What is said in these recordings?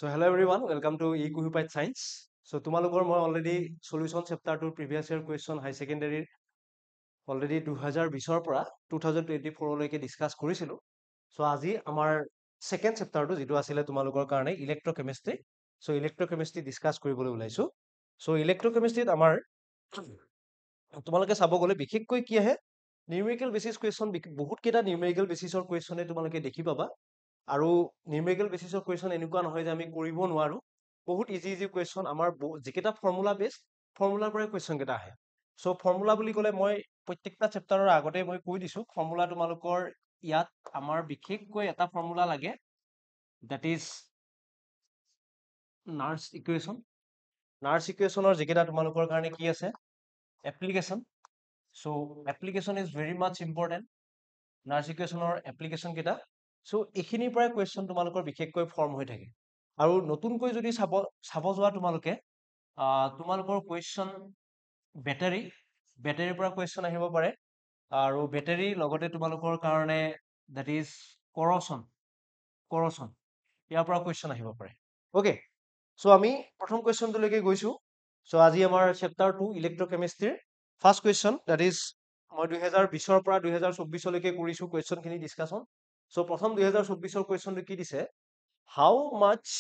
So hello everyone, welcome to eQuified Science. So তোমালোকৰ মই already solution chapter to previous year question high secondary already 2020 পৰা 2024 লৈকে discuss কৰিছিলো. So আজি আমাৰ second chapter টো যেটো আছিল তোমালোকৰ কাৰণে electrochemistry. So electrochemistry ডিসকাস কৰিবলৈ ওলাইছো. So electrochemistry আমাৰ তোমালোকে চাব গলে বিশেষকৈ কি আহে numerical basis question বহুত কেইটা numerical basisৰ questionে তোমালোকে দেখি পাবা. আৰু নিউমেৰিকেল বেসিসৰ কোৱেশ্চন এনেকুৱা নহয় যে আমি কৰিব নোৱাৰো বহুত ইজি কোৱেশ্চন আমাৰ যিকেইটা ফৰ্মুলা বেস ফৰ্মুলাৰ পৰাই কোৱেশ্চন কেইটা আহে সো ফৰ্মুলা বুলি ক'লে মই প্ৰত্যেকটা চেপ্টাৰৰ আগতে মই কৈ দিছো ফৰ্মুলা তোমালোকৰ ইয়াত আমাৰ বিশেষকৈ এটা ফৰ্মুলা লাগে দ্যাট ইজ নাৰ্স ইকুৱেশ্যনৰ যিকেইটা তোমালোকৰ কাৰণে কি আছে application so application is very much important Nernst ইকুৱেশ্যনৰ এপ্লিকেশন কেইটা সো এইখিনিৰ পৰাই কোৱেশ্চন তোমালোকৰ বিশেষকৈ ফৰ্ম হৈ থাকে আৰু নতুনকৈ যদি চাব যোৱা তোমালোকে তোমালোকৰ কোৱেশ্চন বেটাৰীৰ পৰা কোৱেশ্চন আহিব পাৰে আৰু বেটাৰী লগতে তোমালোকৰ কাৰণে দ্যাট ইজ কৰছন ইয়াৰ পৰা কোৱেশ্চন আহিব পাৰে ওকে সো আমি প্ৰথম কোৱেশ্চনটোলৈকে গৈছো সো আজি আমাৰ চেপ্টাৰ 2 ইলেক্ট্ৰকেমিষ্ট্ৰিৰ ফাৰ্ষ্ট কোৱেশ্চন দ্যাট ইজ মই 2020 ৰ পৰা 2024 লৈকে কৰিছো কোৱেশ্চনখিনি ডিসকাশন সো প্ৰথম 2024 কোৱেশ্চনটো কি দিছে how much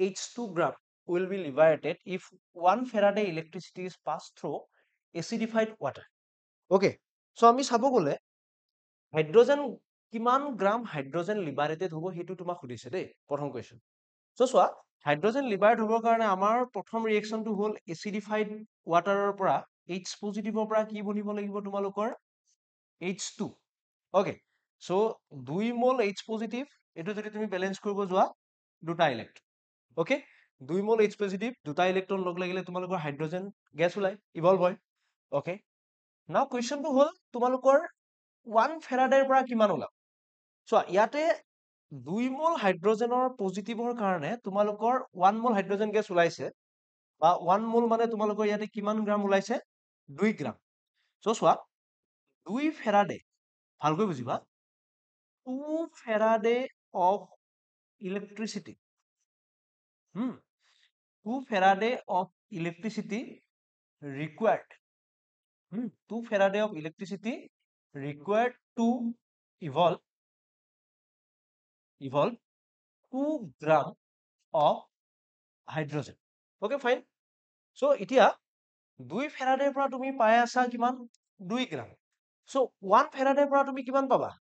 H2 gram will be liberated if 1 Faraday electricity is passed through acidified water okay so আমি চাব গলে হাইড্ৰোজেন কিমান গ্ৰাম হাইড্ৰোজেন লিবাৰেটেড হ'ব হেতু তোমাক সুধিছে দেই প্ৰথম কোৱেশ্চন সো চোৱা হাইড্ৰোজেন লিবাৰেট হ'বৰ কাৰণে আমাৰ প্ৰথম ৰিএকচনটো হ'ল এচিডিফাইড ওয়াটাৰৰ পৰা H পজিটিভৰ পৰা কি বনিব লাগিব তোমালোকৰ H2 okay so 2 মোল H পজিটিভ এটো যদি তুমি ব্যালেন্স কৰিব যোৱা দুটা ইলেক্ট্ৰন ওকে 2 মোল H পজিটিভ দুটা ইলেক্ট্ৰন লগ লাগিলে তোমালোকৰ হাইড্ৰোজেন গ্যাস ওলাই ইভলভ হয় ওকে নাও কোৱেশ্চনটো হ'ল তোমালোকৰ 1 ফেৰাডেৰ পৰা কিমান ওলাব সো ইয়াতে 2 মোল হাইড্ৰোজেনৰ পজিটিভৰ কাৰণে তোমালোকৰ 1 মোল হাইড্ৰোজেন গ্যাস ওলাইছে বা 1 মোল মানে তোমালোকৰ ইয়াতে কিমান গ্ৰাম ওলাইছে 2 গ্ৰাম সো চোৱা 2 ফেৰাডে ভালকৈ বুজিবা 2 Faraday of electricity 2 Faraday of electricity required 2 Faraday of electricity required to evolve 2 gram of hydrogen okay fine so এতিয়া 2 Faraday পৰা তুমি পাই আছা কিমান 2 গ্ৰাম so 1 Faraday পৰা তুমি কিমান পাবা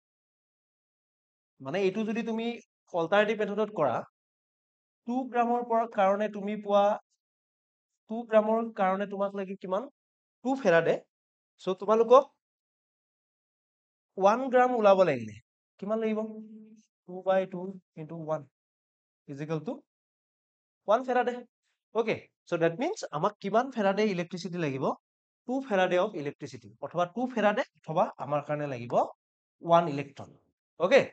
মানে এটো যদি তুমি অল্টাৰনেটিভ মেথডত কৰা 2 গ্ৰামৰ পৰা কাৰণে তুমি পোৱা 2 গ্ৰামৰ কাৰণে তোমাক লাগি কিমান 2 ফেৰাডে সো তোমালোকক 1 গ্ৰাম উলাব লাগিলে কিমান লাগিব 2/2 into 1 is equal to 1 Faraday okay so that means আমাক কিমান ফেৰাডে ইলেক্ট্ৰিসিটি লাগিব 2 ফেৰাডে অফ ইলেক্ট্ৰিসিটি অথবা 2 ফেৰাডে অথবা আমাৰ কাৰণে লাগিব 1 electron okay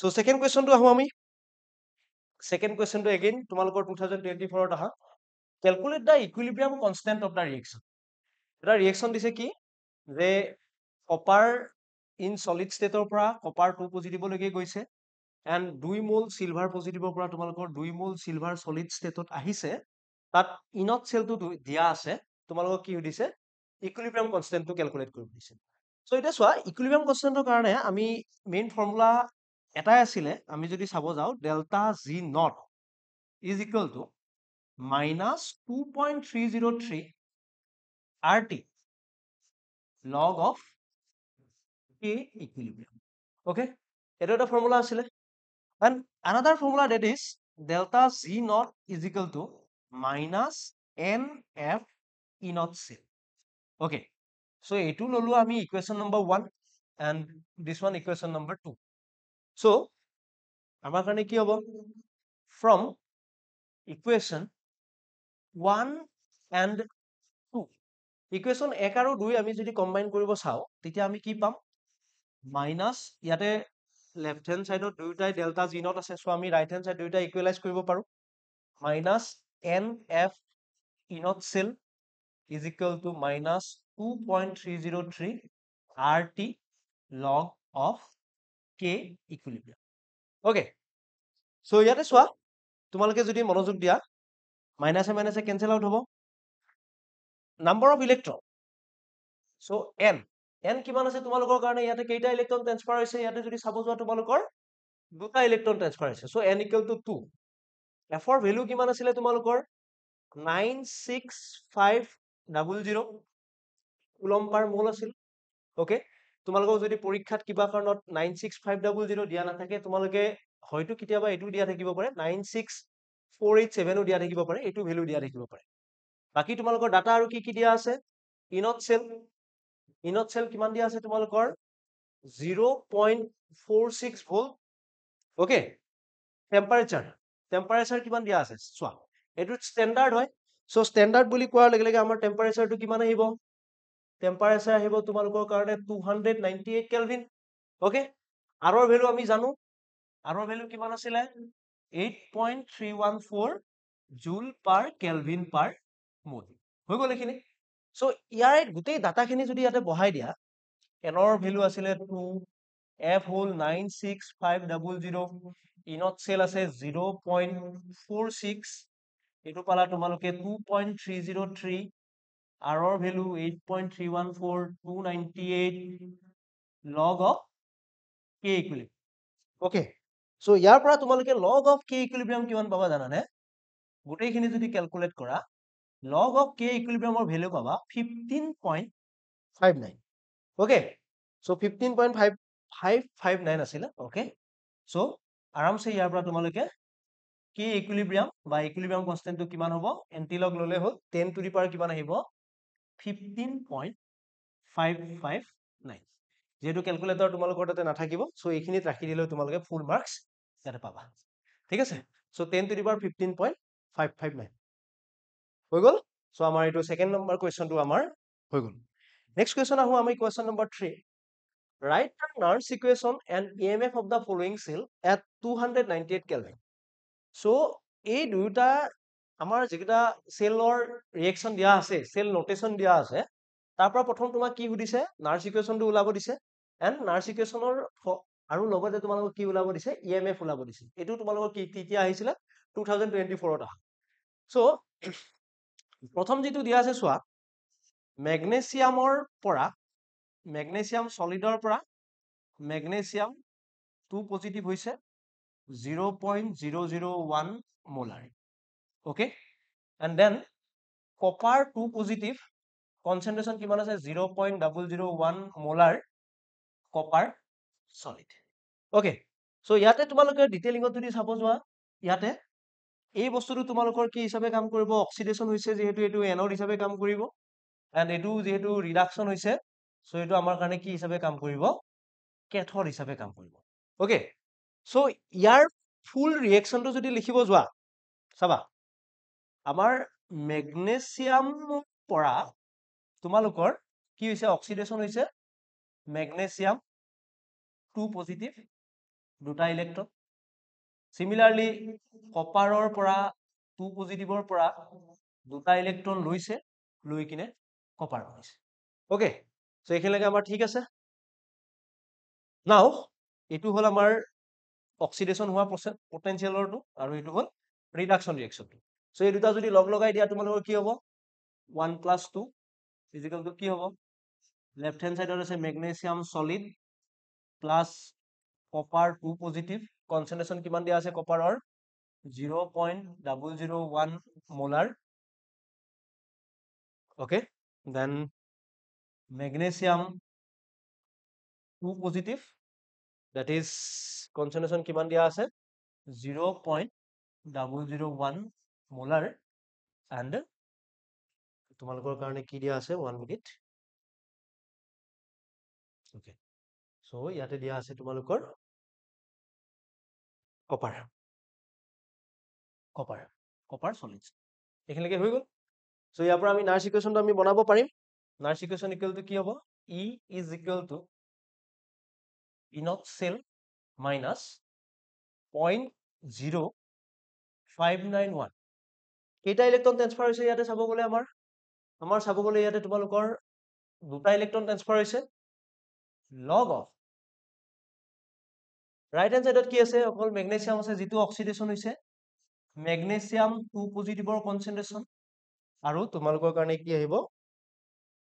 so second question to আহো আমি second question to again তোমালোকৰ 2024 ত আহা calculate the equilibrium constant of the reaction এটা reaction দিছে কি যে copper in solid state ৰ পৰা copper 2 পজিটিভ লৈকে গৈছে and 2 মোল সিলভাৰ পজিটিভৰ পৰা তোমালোকৰ 2 মোল সিলভাৰ solid state ত আহিছে তাত ইনত সেলটো দিয়া আছে তোমালোকক কি দিছে ইকুইলিব্ৰিয়াম কনস্ট্যান্টটো ক্যালকুলেট কৰিব দিছে সো এটা চোৱা ইকুইলিব্ৰিয়াম কনস্ট্যান্টৰ কাৰণে আমি মেইন ফৰ্মুলা এটাই আছিল আমি যদি চাব যাও delta G not is equal two minus 2.303 RT log of K equilibrium okay এটা এটা ফর্মুলা আছিল and another formula that is delta Z naught is equal to minus NF E naught C okay so এইটো ললো আমি equation number 1 and this one equation number 2 so আমাৰ কাৰণে কি হ'ব from equation 1 and 2 ইকুৱেশ্যন 1 আৰু 2 আমি যদি কম্বাইন কৰিব চাও তেতিয়া আমি কি পাম মাইনাস ইয়াতে লেফট হ্যান্ড সাইডত দুইটাই ডেল্টা জি নট আছে সো আমি রাইট হ্যান্ড সাইড দুইটা ইকুয়ালাইজ কৰিব পাৰো minus NF E naught cell is equal to minus 2.303 RT log of K equilibrium okay so ইয়াতে চোৱা তোমালোকে যদি মনোযোগ দিয়া মাইনাছে মাইনাছে কেনসেল আউট হ'ব number of electron so n কিমান আছে তোমালোকৰ কাৰণে ইয়াতে কেইটা ইলেক্ট্ৰন ট্ৰান্সফাৰ হৈছে ইয়াতে যদি চাব যোৱা তোমালোকৰ দুটা ইলেক্ট্ৰন ট্ৰান্সফাৰ হৈছে সো n = 2 f ৰ ভ্যালু কিমান আছিলে তোমালোকৰ 96500 কুলম পাৰ মোল আছিল ওকে তোমালোকক যদি পৰীক্ষাত কিবা কাৰণত 96500 দিয়া নাথাকে তোমালোকে হয়তো কেতিয়াবা এটো দিয়া থাকিব পাৰে 96487 দিয়া থাকিব পাৰে এটো ভ্যালু দিয়া থাকিব পাৰে বাকি তোমালোকৰ ডাটা আৰু কি দিয়া আছে ইনত চেল কিমান দিয়া আছে তোমালোকৰ 0.46 ভোল্ট ওকে টেম্পাৰেচাৰ কিমান দিয়া আছে চোৱা এটো স্ট্যান্ডাৰ্ড হয় সো স্ট্যান্ডাৰ্ড বুলি কোৱাৰ লগে লগে আমাৰ টেম্পাৰেচাৰটো কিমান আহিব টেম্পাৰেচাৰ আহিব তোমালোকৰ কাৰণে 298 কেলভিন ওকে আৰৰ ভ্যালু আমি জানো আৰৰ ভ্যালু কিমান আছিল 8.314 জুল পাৰ কেলভিন পাৰ মোল হৈ গল এখিনি সো ইয়াৰ গোটেই ডাটাখিনি যদি ইয়াতে বহাই দিয়া এনৰ ভ্যালু আছিল 2 f হল 96500 ইনত সেল আছে 0.46 এটো পালা তোমালোকে 2.303 আৰৰ value 8.314 298 log of k equilibrium okay so ইয়াৰ পৰা তোমালোকে log of k ইকুইলিব্ৰিয়াম কিমান পাবা জানানে গোটেইখিনি যদি ক্যালকুলেট কৰা log of k ইকুইলিব্ৰিয়ামৰ ভ্যালু পাবা 15.59 ওকে সো 15.559 আছিল ওকে সো আৰামছে ইয়াৰ পৰা তোমালোকে k ইকুইলিব্ৰিয়াম বা ইকুইলিব্ৰিয়াম কনস্ট্যান্টটো কিমান হ'ব এন্টিলগ ললে হ'ল 10 টু দি পাৱাৰ কিমান আহিব 15.559 যেহেতু ক্যালকুলেটৰ তোমালোকৰ তাতে নাথাকিব সো এইখিনিত ৰাখি দিলে তোমালোকে ফুল মাৰ্কস ইয়াতে পাবা ঠিক আছে সো 10 টু দি পাৱাৰ 15.559 হৈ গল সো আমাৰ এটো সেকেন্ড নম্বৰ কোৱেশ্চনটো আমাৰ হৈ গল নেক্সট কোৱেশ্চন আহো আমি question number 3 write the Nernst equation and EMF of the following cell at 298 Kelvin so এই দুটা আমাৰ যেটা সেলৰ ৰিঅ্যাকশন দিয়া আছে সেল নোটেশন দিয়া আছে তাৰ পৰা প্ৰথম তোমাক কি সুধিছে Nernst ইকুৱেশনটো ওলাব দিছে এন্ড Nernst ইকুৱেশনৰ আৰু লগতে তোমালোকক কি ওলাব দিছে EMF ওলাব দিছে এটো তোমালোকক কি কেতিয়া আহিছিল 2024 ত আহা সো প্ৰথম যেটো দিয়া আছে সোৱা ম্যাগনেসিয়ামৰ পৰা ম্যাগনেসিয়াম সলিডৰ পৰা ম্যাগনেসিয়াম 2 পজিটিভ হৈছে 0.001 molar okay and then copper 2 positive concentration কিমান আছে 0.001 molar copper solid okay so ইয়াতে তোমালোকে ডিটেইলিংত যদি চাব যোৱা ইয়াতে এই বস্তুটো তোমালোকৰ কি হিচাপে কাম কৰিব অক্সিডেশন হৈছে যেহেতু এটো এনড হিচাপে কাম কৰিব and এটো যেহেতু ৰিডাকশন হৈছে সো এটো আমাৰ কাৰণে কি হিচাপে কাম কৰিব ক্যাথড হিচাপে কাম কৰিব ওকে সো ইয়াৰ ফুল ৰিঅ্যাকশনটো যদি লিখিব যোৱা চাবা আমাৰ ম্যাগনেসিয়াম পৰা তোমালোকৰ কি হৈছে অক্সিডেশন হৈছে ম্যাগনেসিয়াম 2 পজিটিভ দুটা ইলেক্ট্ৰন সিমিলাৰলি কপাৰৰ পৰা 2 পজিটিভৰ পৰা দুটা ইলেক্ট্ৰন লৈছে লৈ কিনে কপাৰ হৈছে ওকে সো এখিনলৈকে আমাৰ ঠিক আছে নাও এটো হল আমাৰ অক্সিডেশন হোৱা পটেনশিয়ালৰটো আৰু এটো হল ৰিডাকশন ৰিঅ্যাকশনটো সো এই দুটা যদি লগ লগাই দিয়া তোমালোকৰ কি হ'ব 1 + 2 ইকুয়াল টু কি হ'ব লেফট হ্যান্ড সাইডত আছে magnesium solid plus copper 2 positive concentration কিমান দিয়া আছে কপাৰৰ 0.001 molar okay then magnesium 2 positive that is concentration কিমান দিয়া আছে 0.001 molar and তোমালোকৰ কাৰণে কি দিয়া আছে 1 minute okay so ইয়াতে দিয়া আছে তোমালোকৰ কপাৰ সলিড এখিনলৈকে হৈ গল সো ইয়াৰ পৰা আমি Nernst ইকুৱেশনটো আমি বনাব পাৰিম Nernst ইকুৱেশন ইকুৱেল টু কি হ'ব E is equal to E naught cell minus 0.0591 কেইটা ইলেক্ট্ৰন ট্ৰান্সফাৰ হৈছে ইয়াতে চাব গলে আমাৰ চাব গলে ইয়াতে তোমালোকৰ দুটা ইলেক্ট্ৰন ট্ৰান্সফাৰ হৈছে log of ৰাইট হ্যান্ড সাইডত কি আছে অকল ম্যাগনেসিয়াম আছে যেটো অক্সিডেশন হৈছে মেগনেছিয়াম 2 পজিটিভৰ কনচেন্ট্ৰেচন আৰু তোমালোকৰ কাৰণে কি আহিব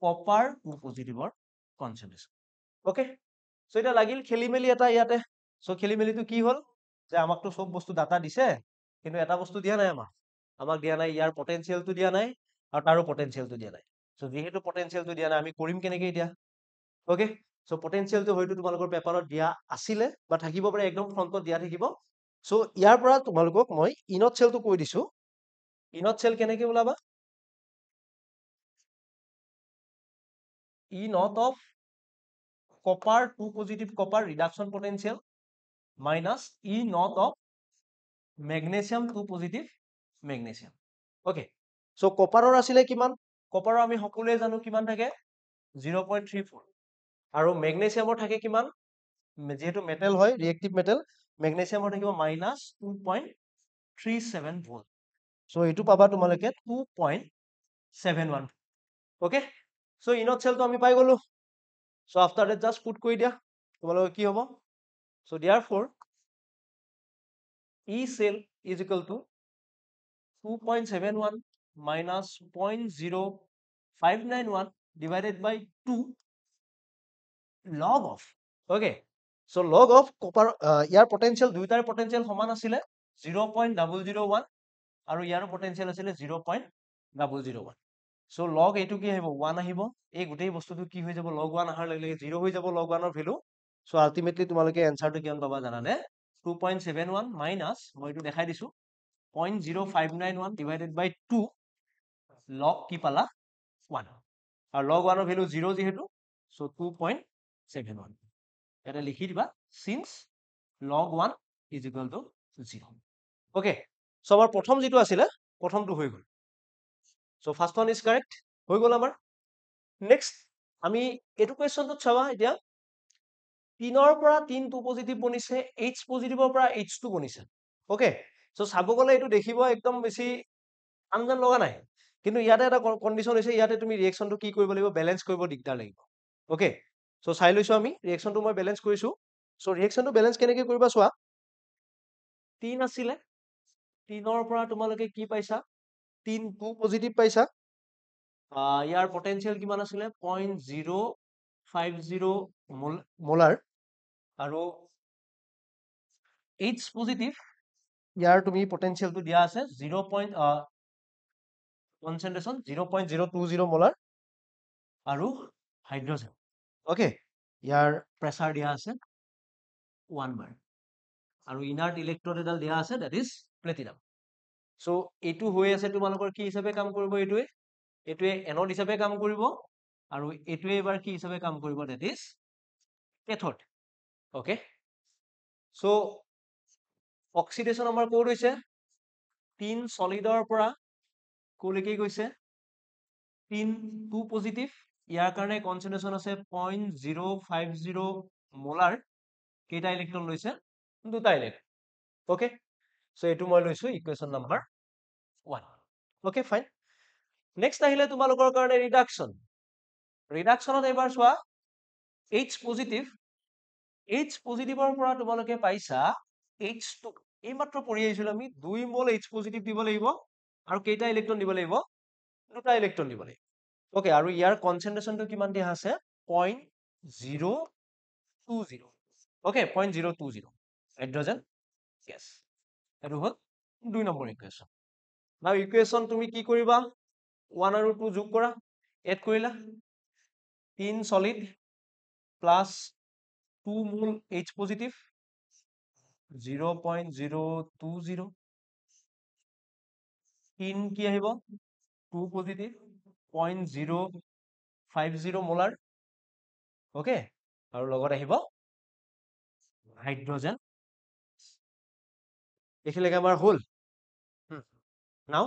কপাৰ 2 পজিটিভৰ কনচেন্ট্ৰেচন ওকে সো এটা লাগিল খেলি মেলি এটা ইয়াতে সো খেলি মেলিটো কি হল যে আমাকতো সব বস্তু ডাটা দিছে কিন্তু এটা বস্তু দিয়া নাই আমাক দিয়া নাই ইয়াৰ পটেনশিয়েলটো দিয়া নাই আৰু তাৰো পটেনশিয়েলটো দিয়া নাই সো যেহেতু পটেনশিয়েলটো দিয়া নাই আমি কৰিম কেনেকৈ এতিয়া ওকে সো পটেনশিয়েলটো হয়তো তোমালোকৰ পেপাৰত দিয়া আছিলে বা থাকিব পাৰে একদম ফ্ৰন্টত দিয়া থাকিব সো ইয়াৰ পৰা তোমালোকক মই ইনত চেলটো কৈ দিছো ইনত চেল কেনেকৈ ওলাবা E naught of copper 2 positive copper reduction potential minus E naught of magnesium 2 positive magnesium. Okay. So copper asile kiman? Copper ami hokule janu kiman thake 0.34. Aru magnesium thake kiman? Jehetu metal hoy reactive metal magnesium thakibo minus 2.37 volt. So etu paba tumaloke 2.71. Okay. So inot cell to ami pai golu. So after that just put koi dia tomaloke ki hobo so therefore E cell is equal to 2.71 minus 0.0591 divided by 2 log of okay so log of copper year potential দুইটাৰ potential সমান আছিলে 0.001 আৰু ইয়াৰ potential আছিলে 0.001 so log এইটো কি আহিব 1 আহিব এই গোটেই বস্তুটো কি হৈ যাব log 1 আহাৰ লগে লগে 0 হৈ যাব log 1 ৰ ভ্যালু so ultimately তোমালোকে এনসাৰটো কিমান পাবা জানানে 2.71 minus মই এইটো দেখাই দিছো 0.0591 divided by 2 log কি পালা 1 আৰু log 1 ৰ ভ্যালু 0 যেহেতু so 2.71 এটা লিখি দিবা since log 1 is equal to 0 okay so আমাৰ প্ৰথম যেটো আছিল প্ৰথমটো হৈ গল so first one is correct হৈ গল আমাৰ next আমি এটো কোৱেশ্চনটো চাবা এতিয়া 3 ৰ পৰা 3 2 পজিটিভ বনিছে H পজিটিভৰ পৰা H2 বনিছে okay so চাব গলে এটো দেখিব একদম বেছি আনজান লগা নাই কিন্তু ইয়াতে এটা কন্ডিশন হৈছে ইয়াতে তুমি ৰিঅ্যাকশনটো কি কৰিব লাগিব ব্যালেন্স কৰিব দিগদাৰ লাগিব ওকে সো চাই লৈছো আমি ৰিঅ্যাকশনটো মই ব্যালেন্স কৰিছো সো ৰিঅ্যাকশনটো ব্যালেন্স কেনেকৈ কৰিবা চোৱা 3 আছিলে 3 ৰ পৰা তোমালোকে কি পাইছা 3 2 পজিটিভ পাইছা ইয়াৰ পটেনশিয়েল কিমান আছিলে 0.050 মোলাৰ আৰু H পজিটিভ ইয়াৰ তুমি পটেনশিয়েলটো দিয়া আছে 0. concentration 0.020 মোলাৰ আৰু হাইড্ৰোজেন ওকে ইয়াৰ প্ৰেসাৰ দিয়া আছে 1 bar আৰু ইনাৰ্ট ইলেক্ট্ৰড এডাল দিয়া আছে that is platinum so এটো হৈ আছে তোমালোকৰ কি হিচাপে কাম কৰিব এটোৱে এনড হিচাপে কাম কৰিব আৰু এটোৱে এবাৰ কি হিচাপে কাম কৰিব that is cathode okay so oxidation আমাৰ কোড হৈছে 3 সলিডৰ পৰা কোলৈকে গৈছে 3 2 পজিটিভ ইয়াৰ কাৰণে কনসেন্ট্ৰেচন আছে 0.050 মোলাৰ কেইটা ইলেক্ট্ৰন লৈছে দুটা ইলেক্ট্ৰন ওকে সো এটো মই লৈছো ইকুৱেশন নাম্বাৰ 1 ওকে ফাইন নেক্সট আহিলে তোমালোকৰ কাৰণে ৰিডাকশনত এবাৰ চোৱা H পজিটিভৰ পৰা তোমালোকে পাইছা H2 এই মাত্ৰ পঢ়ি আহিছিল আমি 2 মোল H পজিটিভ দিব লাগিব আৰু কেইটা ইলেক্ট্ৰন দিব লাগিব দুটা ইলেক্ট্ৰন দিব লাগিব ওকে আৰু ইয়াৰ কনসেন্ট্ৰেচনটো কিমান দিয়া আছে 0.020 ওকে 0.020 হাইড্ৰোজেন গেছ এটো হল 2 নম্বৰ ইকুৱেশন নাও ইকুৱেশন তুমি কি কৰিবা 1 আৰু 2 যোগ কৰা এড কৰিলা 3 সলিড প্লাস 2 মোল H পজিটিভ 0.020 3 কি আহিব 2 পজিটিভ 0.050 মোলাৰ ওকে আৰু লগত আহিব হাইড্ৰোজেন এখিলেকে আমাৰ হল নাও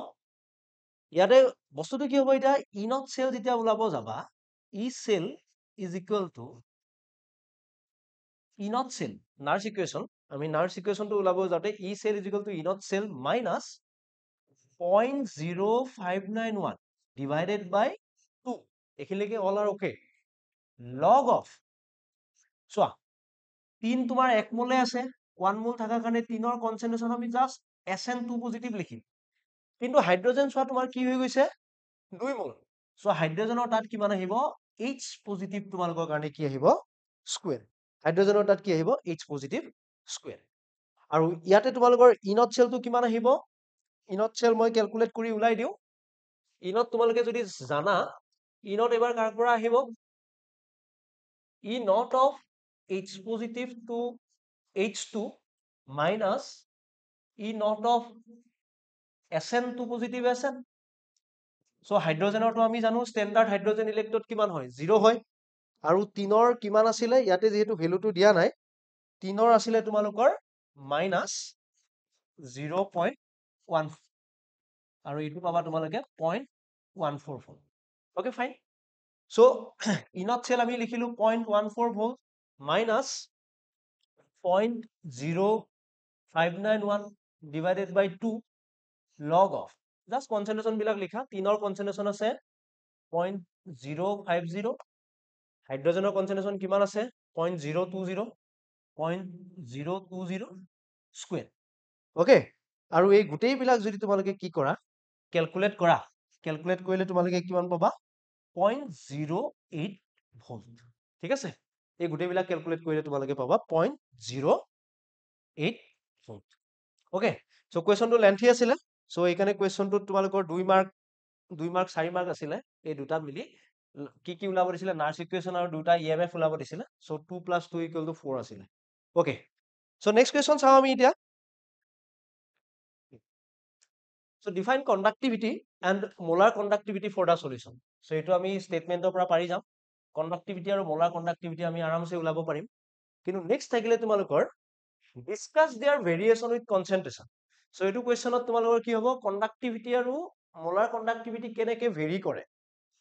ইয়াতে বস্তুটো কি হ'ব এটা ইনত সেল যেতিয়া ওলাব যাবা E cell is equal to E naught cell Nernst equation আমি নাৰ্স ইকুৱেশনটো ওলাব যাতে E cell is equal to E naught cell minus 0.0591 divided by 2 এখিলেকে অল আর ওকে log of চোৱা 3 তোমাৰ 1 মোলে আছে 1 মোল থাকাৰ কাৰণে 3 ৰ কনসেন্ট্ৰেচন আমি জাস্ট SN2 পজিটিভ লিখিম কিন্তু হাইড্ৰজেন চোৱা তোমাৰ কি হৈ গৈছে 2 মোল সো হাইড্ৰজেনৰ তাত কিমান আহিব H পজিটিভ তোমালোকৰ কাৰণে কি আহিব স্কয়াৰ হাইড্ৰজেনৰ তাত কি আহিব H পজিটিভ স্কয়াৰ আৰু ইয়াতে তোমালোকৰ ইনত চেলটো কিমান আহিব ইনত চেল মই ক্যালকুলেট কৰি উলাই দিও ইনত তোমালোকে যদি জানা ইনত এবাৰ কাৰ পৰা আহিব E not of H positive to H2 minus E not of SN2 positive SN so হাইড্ৰজেনৰটো আমি জানো স্ট্যান্ডাৰ্ড হাইড্ৰজেন ইলেক্ট্ৰড কিমান হয় 0 হয় আৰু 3 ৰ কিমান আছিলে ইয়াতে যেহেতু ভ্যালুটো দিয়া নাই 3 ৰ আছিলে তোমালোকৰ minus 0.1 আৰু এইটো পাবা তোমালোকে 0.144 okay fine so ইনত চেল আমি লিখিলো 0.14 volt minus 0.0591 divided by 2 log of just concentration বিলাক লিখা 3 ৰ concentration আছে 0.050 হাইড্ৰজেনৰ concentration কিমান আছে 0.020 0.020 স্কয়াৰ ওকে আৰু এই গোটেই বিলাক যদি তোমালোকে কি কৰা ক্যালকুলেট কৰিলে তোমালোকে কিমান পাবা 0.08 ভোল্ট ঠিক আছে এই গোটেই বিলাক ক্যালকুলেট কৰিলে তোমালোকে পাবা 0.08 ভোল্ট ওকে সো কোৱেশ্চনটো লেন্থি আছিলে সো এইখানে কোৱেশ্চনটো তোমালোকৰ 2 মাৰ্ক 4 মাৰ্ক আছিলে এই দুটা মিলি কি ওলাব দিছিলে নাৰ্স ইকুৱেশ্যন আৰু দুটা ইএমএফ ওলাব দিছিলে সো 2 + 2 = 4 আছিলে ওকে সো নেক্সট কোৱেশ্চন চাও আমি এতিয়া So define conductivity and molar conductivity for the solution. So eto ami statement pora pari jam. Conductivity aru molar conductivity ami aram se ulabo parim. Kintu next thakile tumalokor discuss their variation with concentration. So eto question ot tumalokor ki hobo conductivity aru molar conductivity keneke vary kore.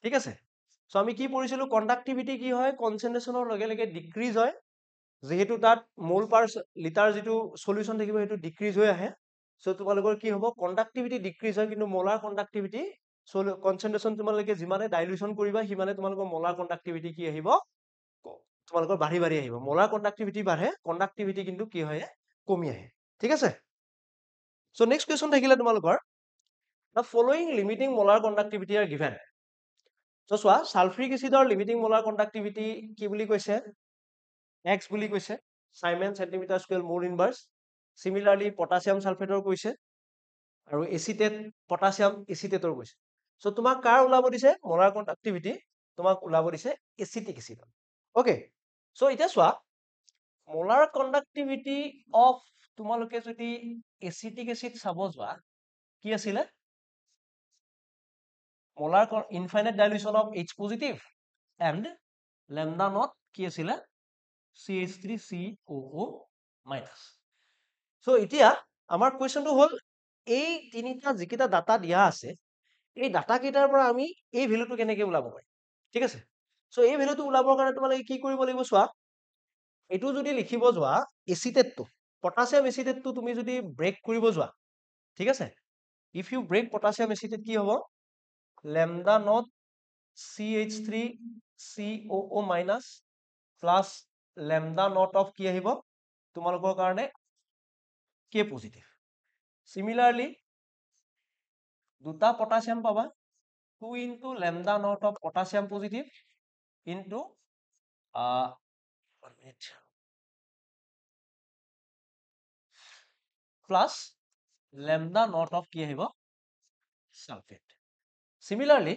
Thik ase? So ami ki porisilu conductivity ki hoy concentration or loge loge decrease hoy. যেহেতু তাত মোল পাৰ litre যেটো solution থাকিব হেতু decrease হৈ আহে so তোমালোকৰ কি হ'ব কন্ডাক্টিভিটি ডিক্ৰিজ হয় কিন্তু মোলাৰ কন্ডাক্টিভিটি কনসেন্ট্ৰেশন তোমালোকে যিমানে ডাইলুশন কৰিবা সিমানে তোমালোকৰ মোলাৰ কন্ডাক্টিভিটি কি আহিব তোমালোকৰ বাঢ়ি বাঢ়ি আহিব মোলাৰ কন্ডাক্টিভিটি বাঢ়ে কন্ডাক্টিভিটি কিন্তু কি হয় কমি আহে ঠিক আছে সো নেক্সট কোৱেশ্চন থাকিলে তোমালোকৰ the following limiting molar conductivity are given so চোৱা সালফ্ৰিক এসিডৰ লিমিটিং মোলাৰ কন্ডাক্টিভিটি কি বুলি কৈছে X বুলি কৈছে Simon centimeter square mole inverse similarly potassium sulfate কৈছে আৰু এচিটেট potassium এচিটেটৰ কৈছে সো তোমাক কাৰ ওলাব দিছে মোলাৰ কন্ডাক্টিভিটি তোমাক ওলাব দিছে এচিটিক এসিড ওকে সো এটা চোৱা মোলাৰ কন্ডাক্টিভিটি অফ তোমালোকে যদি এচিটিক এসিড চাব যোৱা কি আছিল molar infinite dilution of H positive and lambda not কি আছিল CH3COO minus. So এতিয়া আমাৰ কোৱেশ্চনটো হল এই তিনিটা যিকিটা ডাটা দিয়া আছে এই ডাটা কেইটাৰ পৰা আমি এই ভ্যালুটো কেনেকে ওলাব পাৰি ঠিক আছে সো এই ভ্যালুটো ওলাবৰ কাৰণে তোমালোকে কি কৰিব লাগিব চোৱা এটো যদি লিখিব যোৱা এচিটেটটো পটাছিয়াম এচিটেটটো তুমি যদি ব্ৰেক কৰিব যোৱা ঠিক আছে if you break potassium acetate কি হ'ব lambda not CH3COO minus plus lambda not of কি আহিব তোমালোকৰ কাৰণে K positive similarly দুটা potassium পাবা 2 into lambda not of potassium positive into 1 minute plus lambda not of কি আহিব sulfate similarly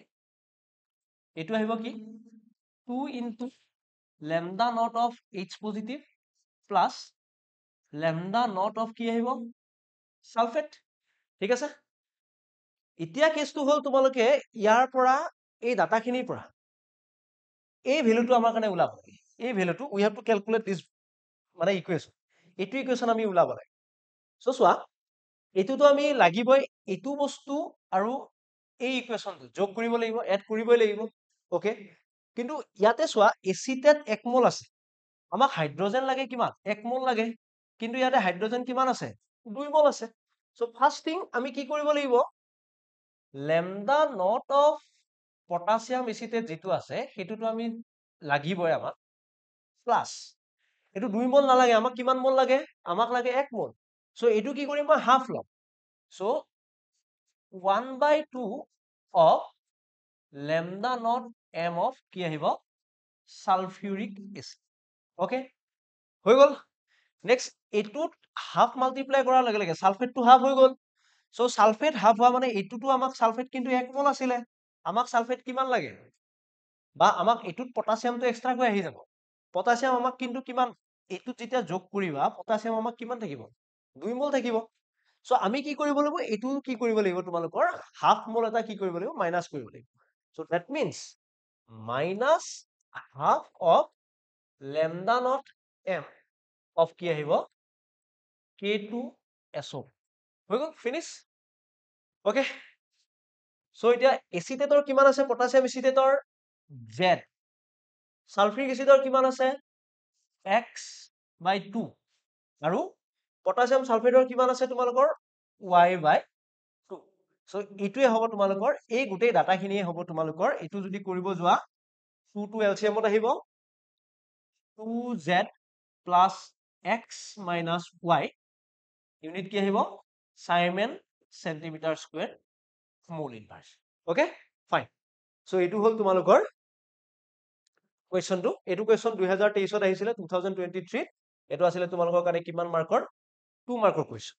এটো আহিব কি 2 into lambda not of H positive plus lambda not of কি আহিব সালফেট ঠিক আছে এতিয়া কেছটো হল তোমালোকে ইয়াৰ পৰা এই ডাটাখিনিৰ পৰা এই ভ্যালুটো আমাৰ কাৰণে ওলাব লাগে এই ভ্যালুটো উই হ্যাভ টু ক্যালকুলেট দিস মানে ইকুৱেশ্যন এইটো ইকুৱেশ্যন আমি ওলাব লাগে সো চোৱা এটোটো আমি লাগিবই এটো বস্তু আৰু এই ইকুৱেশ্যনটো যোগ কৰিব লাগিব এড কৰিবই লাগিব ওকে কিন্তু ইয়াতে চোৱা এচিটেট 1 মোল আছে আমাক হাইড্ৰোজেন লাগে কিমান 1 মোল লাগে কিন্তু ইয়াতে হাইড্ৰোজেন কিমান আছে 2 মোল আছে সো ফাৰ্স্ট থিং আমি কি কৰিব লাগিব lambda not of potassium acetate যেটো আছে হেতুটো আমি লাগিবই আমাক প্লাস এটো 2 মোল নালাগে আমাক কিমান মোল লাগে আমাক লাগে 1 মোল সো এটো কি কৰিম মই হাফ লম So 1/2 of lambda naught m of কি আহিব সালফিউৰিক এসিড ওকে হৈ গল নেক্সট এইটোত হাফ মাল্টিপ্লাই কৰাৰ লগে লগে সালফেটটো হাফ হৈ গল সো সালফেট হাফ হোৱা মানে এইটোতো আমাক সালফেট কিন্তু 1 মোল আছিলে আমাক সালফেট কিমান লাগে বা আমাক এইটোত পটাছিয়ামটো এক্সট্ৰাকৈ আহি যাব পটাছিয়াম আমাক কিন্তু কিমান এইটোত যেতিয়া যোগ কৰিবা পটাছিয়াম আমাক কিমান থাকিব 2 মোল থাকিব সো আমি কি কৰিব লাগিব এইটো কি কৰিব লাগিব তোমালোকৰ হাফ মোল এটা কি কৰিব লাগিব মাইনাস কৰিব লাগিব so that means minus half of lambda naught m of কি আহিব K2SO হৈ গল ফিনিশ ওকে সো এতিয়া এচিটেটৰ কিমান আছে পটাছিয়াম এচিটেটৰ Z সালফিউৰিক এচিডৰ কিমান আছে x/2 আৰু পটাছিয়াম সালফেটৰ কিমান আছে তোমালোকৰ y/2 সো এইটোৱে হ'ব তোমালোকৰ এই গোটেই ডাটাখিনিয়ে হ'ব তোমালোকৰ এইটো যদি কৰিব যোৱা 2 to LCM ত আহিব 2z plus x minus y unit কি আহিব siemens centimetre square mole inverse okay fine so এইটো হল তোমালোকৰ কুৱেশ্যনটো এইটো কুৱেশ্যন 2023 ত আহিছিলে 2023 এইটো আছিলে তোমালোকৰ কাৰণে কিমান মাৰ্কৰ 2 মাৰ্কৰ কুৱেশ্যন